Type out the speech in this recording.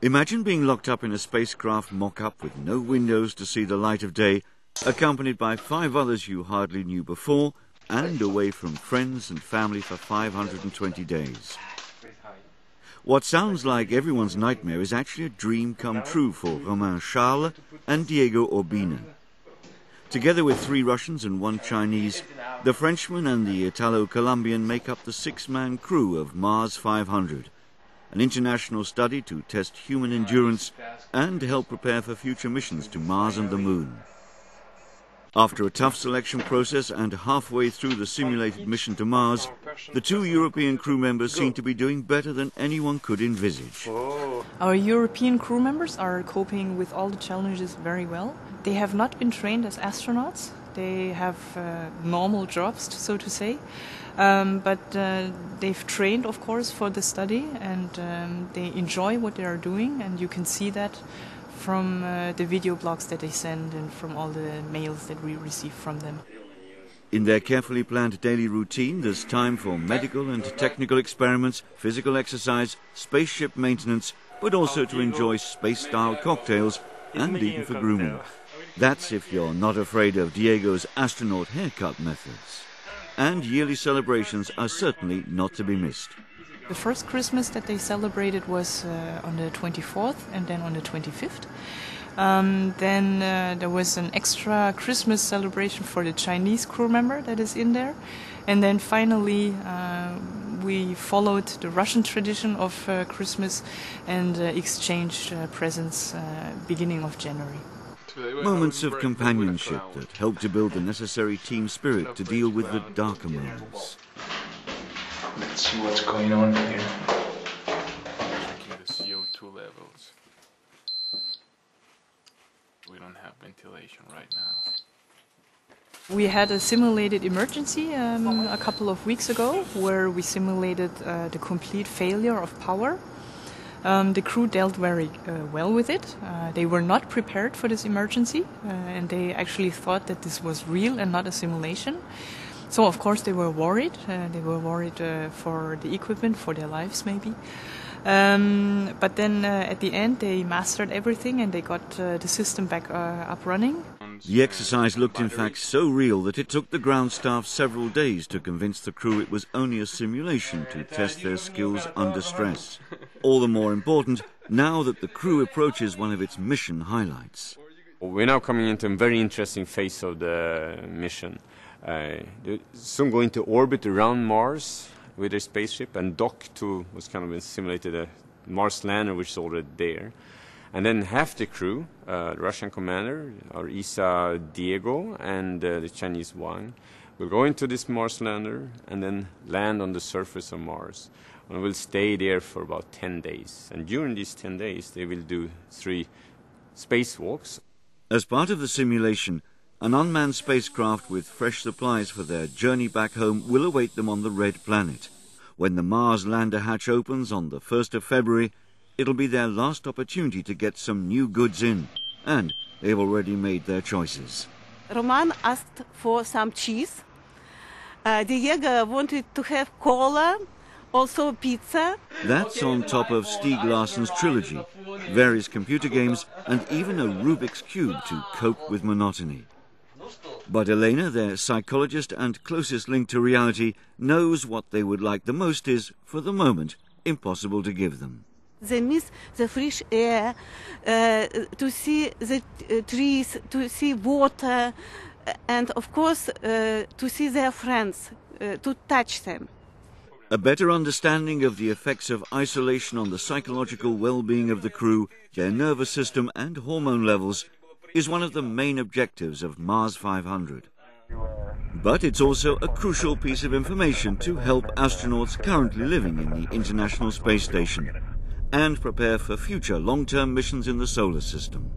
Imagine being locked up in a spacecraft mock-up with no windows to see the light of day, accompanied by 5 others you hardly knew before, and away from friends and family for 520 days. What sounds like everyone's nightmare is actually a dream come true for Romain Charles and Diego Urbina. Together with 3 Russians and 1 Chinese, the Frenchman and the Italo-Colombian make up the 6-man crew of Mars-500, an international study to test human endurance and help prepare for future missions to Mars and the Moon. After a tough selection process and halfway through the simulated mission to Mars, the 2 European crew members seem to be doing better than anyone could envisage. Our European crew members are coping with all the challenges very well. They have not been trained as astronauts. They have normal jobs, so to say. But they've trained, of course, for the study, and they enjoy what they are doing, and you can see that from the video blogs that they send and from all the mails that we receive from them. In their carefully planned daily routine, there's time for medical and technical experiments, physical exercise, spaceship maintenance, but also to enjoy space-style cocktails and even for grooming. That's if you're not afraid of Diego's astronaut haircut methods. And yearly celebrations are certainly not to be missed. The first Christmas that they celebrated was on the 24th and then on the 25th. Then there was an extra Christmas celebration for the Chinese crew member that is in there. And then finally we followed the Russian tradition of Christmas and exchanged presents beginning of January. Moments of companionship that help to build the necessary team spirit to deal with the darker moments. Let's see what's going on here. Checking the CO2 levels. We don't have ventilation right now. We had a simulated emergency a couple of weeks ago where we simulated the complete failure of power. The crew dealt very well with it. They were not prepared for this emergency and they actually thought that this was real and not a simulation. So of course they were worried. They were worried for the equipment, for their lives maybe. But then at the end they mastered everything and they got the system back up running. The exercise looked in fact so real that it took the ground staff several days to convince the crew it was only a simulation to test their skills under stress. All the more important now that the crew approaches one of its mission highlights. We're now coming into a very interesting phase of the mission. They're soon going to orbit around Mars with their spaceship and dock to what's kind of been simulated a Mars lander, which is already there. And then half the crew, the Russian commander, our Isa Diego, and the Chinese Wang, will go into this Mars lander and then land on the surface of Mars. And will stay there for about 10 days. And during these 10 days, they will do 3 spacewalks. As part of the simulation, an unmanned spacecraft with fresh supplies for their journey back home will await them on the Red Planet. When the Mars lander hatch opens on the 1st of February, it'll be their last opportunity to get some new goods in, and they've already made their choices. Roman asked for some cheese. Diego wanted to have cola, also pizza. That's on top of Stieg Larsson's trilogy, various computer games, and even a Rubik's Cube to cope with monotony. But Elena, their psychologist and closest link to reality, knows what they would like the most is, for the moment, impossible to give them. They miss the fresh air, to see the trees, to see water, and of course to see their friends, to touch them. A better understanding of the effects of isolation on the psychological well-being of the crew, their nervous system and hormone levels is one of the main objectives of Mars-500. But it's also a crucial piece of information to help astronauts currently living in the International Space Station and prepare for future long-term missions in the solar system.